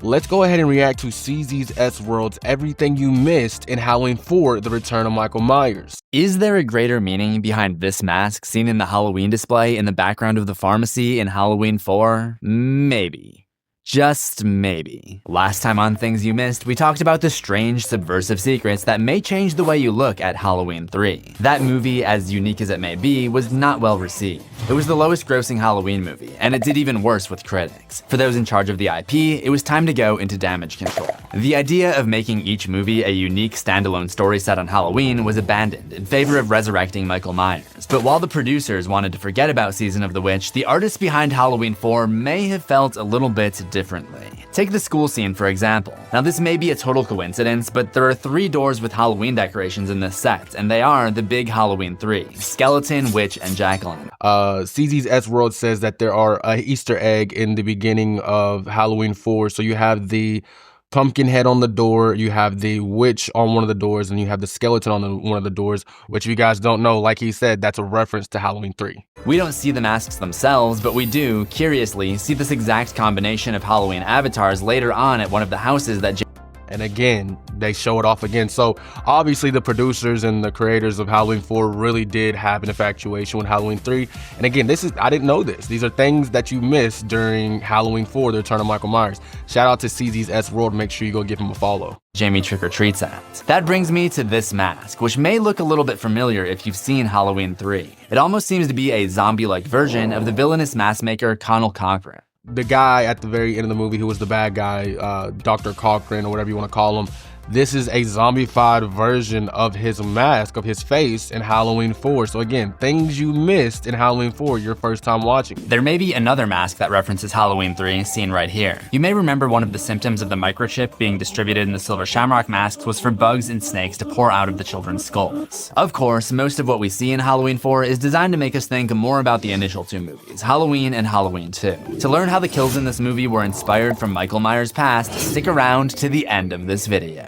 let's go ahead and react to CZ's S World's Everything You Missed in Halloween 4: The Return of Michael Myers. Is there a greater meaning behind this mask seen in the Halloween display in the background of the pharmacy in Halloween 4? Maybe. Just maybe. Last time on Things You Missed, we talked about the strange, subversive secrets that may change the way you look at Halloween 3. That movie, as unique as it may be, was not well received. It was the lowest grossing Halloween movie, and it did even worse with critics. For those in charge of the IP, it was time to go into damage control. The idea of making each movie a unique, standalone story set on Halloween was abandoned in favor of resurrecting Michael Myers. But while the producers wanted to forget about Season of the Witch, the artists behind Halloween 4 may have felt a little bit differently. Take the school scene, for example. Now, this may be a total coincidence, but there are 3 doors with Halloween decorations in this set, and they are the big Halloween 3: Skeleton, Witch, and Jacqueline. CZ's S World says that there are an Easter egg in the beginning of Halloween 4. So you have the pumpkin head on the door, you have the witch on one of the doors, and you have the skeleton on one of the doors, which if you guys don't know, like he said, that's a reference to Halloween 3. We don't see the masks themselves, but we do, curiously, see this exact combination of Halloween avatars later on at one of the houses that and again, they show it off again. So obviously the producers and the creators of Halloween 4 really did have an infatuation with Halloween 3. And again, I didn't know this. These are things that you missed during Halloween 4: The Return of Michael Myers. Shout out to CZ's S World. Make sure you go give him a follow. Jamie trick-or-treats at. That brings me to this mask, which may look a little bit familiar if you've seen Halloween 3. It almost seems to be a zombie-like version of the villainous mask maker Conal Cochran. The guy at the very end of the movie who was the bad guy, Dr. Cochran or whatever you want to call him, this is a zombified version of his mask, of his face in Halloween 4. So again, things you missed in Halloween 4 your first time watching. There may be another mask that references Halloween 3, seen right here. You may remember one of the symptoms of the microchip being distributed in the Silver Shamrock masks was for bugs and snakes to pour out of the children's skulls. Of course, most of what we see in Halloween 4 is designed to make us think more about the initial 2 movies, Halloween and Halloween 2. To learn how the kills in this movie were inspired from Michael Myers' past, stick around to the end of this video.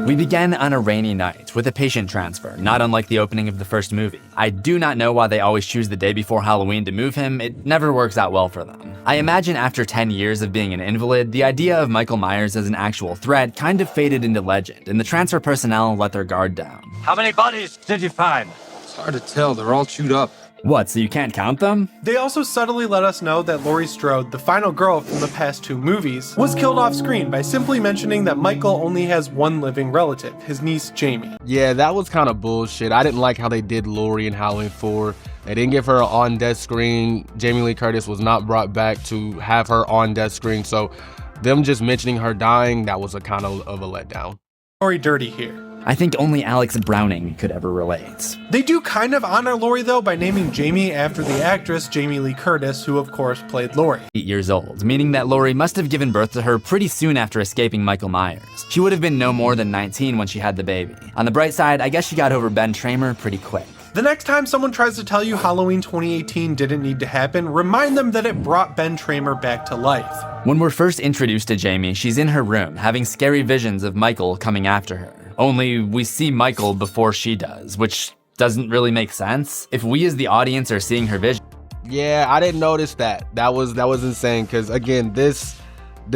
We begin on a rainy night with a patient transfer, not unlike the opening of the first movie. I do not know why they always choose the day before Halloween to move him. It never works out well for them. I imagine after 10 years of being an invalid, the idea of Michael Myers as an actual threat kind of faded into legend, and the transfer personnel let their guard down. How many bodies did you find? It's hard to tell, they're all chewed up. What, so you can't count them? They also subtly let us know that Laurie Strode, the final girl from the past 2 movies, was killed off screen by simply mentioning that Michael only has one living relative, his niece Jamie. Yeah, that was kind of bullshit. I didn't like how they did Laurie in Halloween 4. They didn't give her an on-death screen. Jamie Lee Curtis was not brought back to have her on-death screen. So them just mentioning her dying, that was a kind of a letdown. Laurie dirty here. I think only Alex Browning could ever relate. They do kind of honor Laurie though by naming Jamie after the actress Jamie Lee Curtis, who of course played Laurie. 8 years old, meaning that Laurie must have given birth to her pretty soon after escaping Michael Myers. She would have been no more than 19 when she had the baby. On the bright side, I guess she got over Ben Tramer pretty quick. The next time someone tries to tell you Halloween 2018 didn't need to happen, remind them that it brought Ben Tramer back to life. When we're first introduced to Jamie, she's in her room having scary visions of Michael coming after her. Only we see Michael before she does, which doesn't really make sense. If we as the audience are seeing her vision. Yeah, I didn't notice that. That was insane, because again, this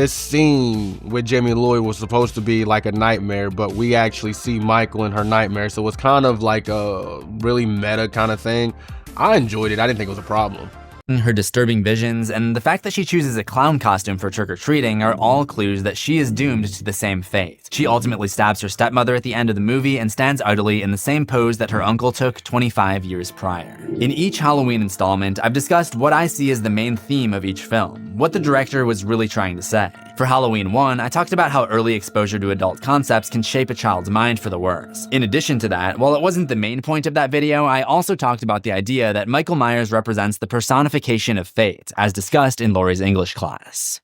scene with Jamie Lloyd was supposed to be like a nightmare, but we actually see Michael in her nightmare, so it's kind of like a really meta kind of thing. I enjoyed it. I didn't think it was a problem. Her disturbing visions and the fact that she chooses a clown costume for trick-or-treating are all clues that she is doomed to the same fate. She ultimately stabs her stepmother at the end of the movie and stands idly in the same pose that her uncle took 25 years prior. In each Halloween installment, I've discussed what I see as the main theme of each film, what the director was really trying to say. For Halloween 1, I talked about how early exposure to adult concepts can shape a child's mind for the worse. In addition to that, while it wasn't the main point of that video, I also talked about the idea that Michael Myers represents the personification of fate, as discussed in Laurie's English class.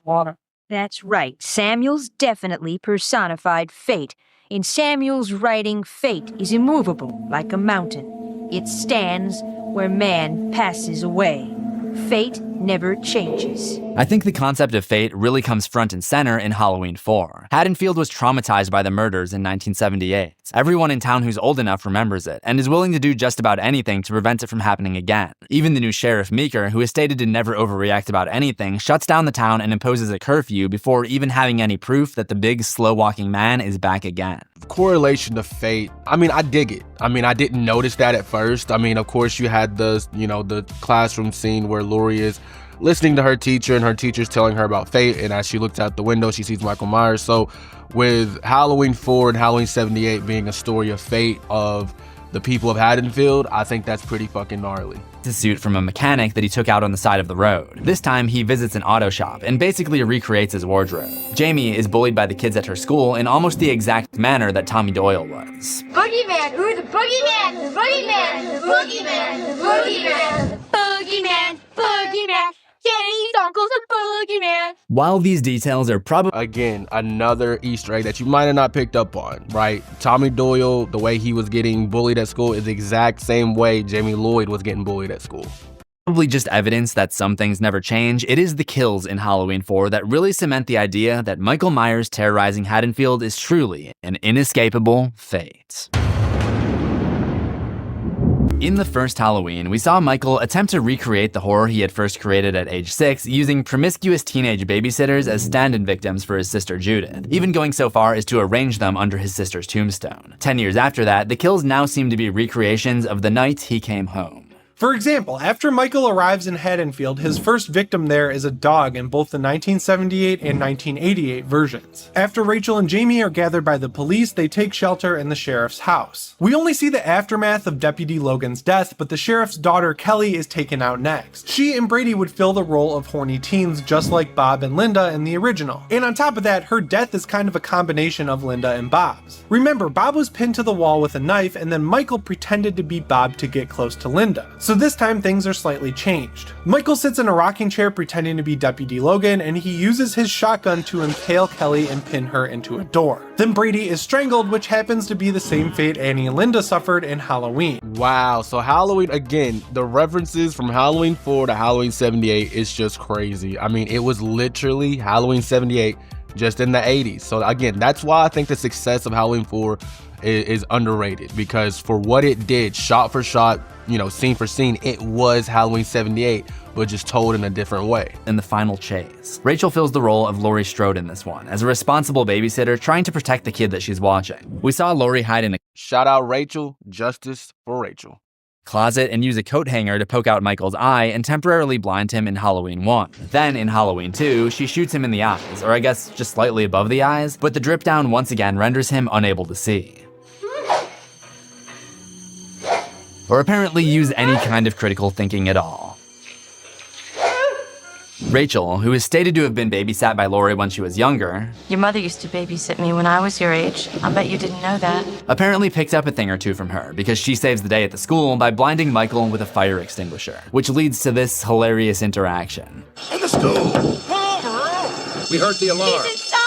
Water. That's right. Samuel's definitely personified fate. In Samuel's writing, fate is immovable like a mountain. It stands where man passes away. Fate never changes. I think the concept of fate really comes front and center in Halloween 4. Haddonfield was traumatized by the murders in 1978. Everyone in town who's old enough remembers it, and is willing to do just about anything to prevent it from happening again. Even the new Sheriff Meeker, who is stated to never overreact about anything, shuts down the town and imposes a curfew before even having any proof that the big, slow-walking man is back again. Correlation to fate, I mean, I dig it. I mean, I didn't notice that at first. I mean, of course you had the, the classroom scene where Laurie is listening to her teacher and her teacher's telling her about fate, and as she looks out the window she sees Michael Myers. So with Halloween 4 and Halloween 78 being a story of fate of the people of Haddonfield, I think that's pretty fucking gnarly. It's a suit from a mechanic that he took out on the side of the road. This time, he visits an auto shop and basically recreates his wardrobe. Jamie is bullied by the kids at her school in almost the exact manner that Tommy Doyle was. Boogeyman, who's the boogeyman? The boogeyman, the boogeyman, the boogeyman, the boogeyman, boogeyman. Jenny's uncle's a boogeyman. While these details are probably Again, another Easter egg that you might have not picked up on, right? Tommy Doyle, the way he was getting bullied at school is the exact same way Jamie Lloyd was getting bullied at school. just evidence that some things never change, it is the kills in Halloween 4 that really cement the idea that Michael Myers terrorizing Haddonfield is truly an inescapable fate. In the first Halloween, we saw Michael attempt to recreate the horror he had first created at age 6, using promiscuous teenage babysitters as stand-in victims for his sister Judith, even going so far as to arrange them under his sister's tombstone. 10 years after that, the kills now seem to be recreations of the night he came home. For example, after Michael arrives in Haddonfield, his first victim there is a dog in both the 1978 and 1988 versions. After Rachel and Jamie are gathered by the police, they take shelter in the sheriff's house. We only see the aftermath of Deputy Logan's death, but the sheriff's daughter Kelly is taken out next. She and Brady would fill the role of horny teens just like Bob and Linda in the original. And on top of that, her death is kind of a combination of Linda and Bob's. Remember, Bob was pinned to the wall with a knife, and then Michael pretended to be Bob to get close to Linda. So this time things are slightly changed. Michael sits in a rocking chair pretending to be Deputy Logan, and he uses his shotgun to impale Kelly and pin her into a door. Then Brady is strangled, which happens to be the same fate Annie and Linda suffered in Halloween. Wow, so Halloween, again, the references from Halloween 4 to Halloween 78 is just crazy. I mean, it was literally Halloween 78 just in the 80s. So again, that's why I think the success of Halloween 4 is underrated, because for what it did, shot for shot, scene for scene, it was Halloween 78, but just told in a different way. In the final chase, Rachel fills the role of Laurie Strode in this one, as a responsible babysitter trying to protect the kid that she's watching. We saw Laurie hide in a Shout out Rachel, justice for Rachel. closet and use a coat hanger to poke out Michael's eye and temporarily blind him in Halloween 1. Then in Halloween 2, she shoots him in the eyes, or I guess just slightly above the eyes, but the drip down once again renders him unable to see. Or apparently use any kind of critical thinking at all. Rachel, who is stated to have been babysat by Laurie when she was younger, Your mother used to babysit me when I was your age. I bet you didn't know that. apparently picked up a thing or two from her because she saves the day at the school by blinding Michael with a fire extinguisher, which leads to this hilarious interaction. In the school! We heard the alarm. He's inside!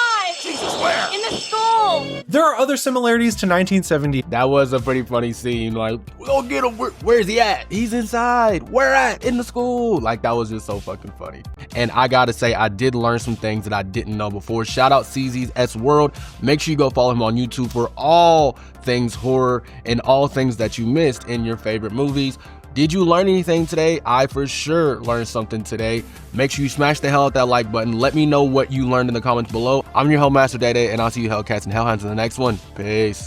In the school! There are other similarities to 1970. That was a pretty funny scene. Like, we'll get him. Where's he at? He's inside. Where at? In the school. Like, that was just so fucking funny. And I gotta say, I did learn some things that I didn't know before. Shout out CZ's S World. Make sure you go follow him on YouTube for all things horror and all things that you missed in your favorite movies. Did you learn anything today? I for sure learned something today. Make sure you smash the hell out that like button. Let me know what you learned in the comments below. I'm your Hellmaster Day Day, and I'll see you Hellcats and Hellhounds in the next one. Peace.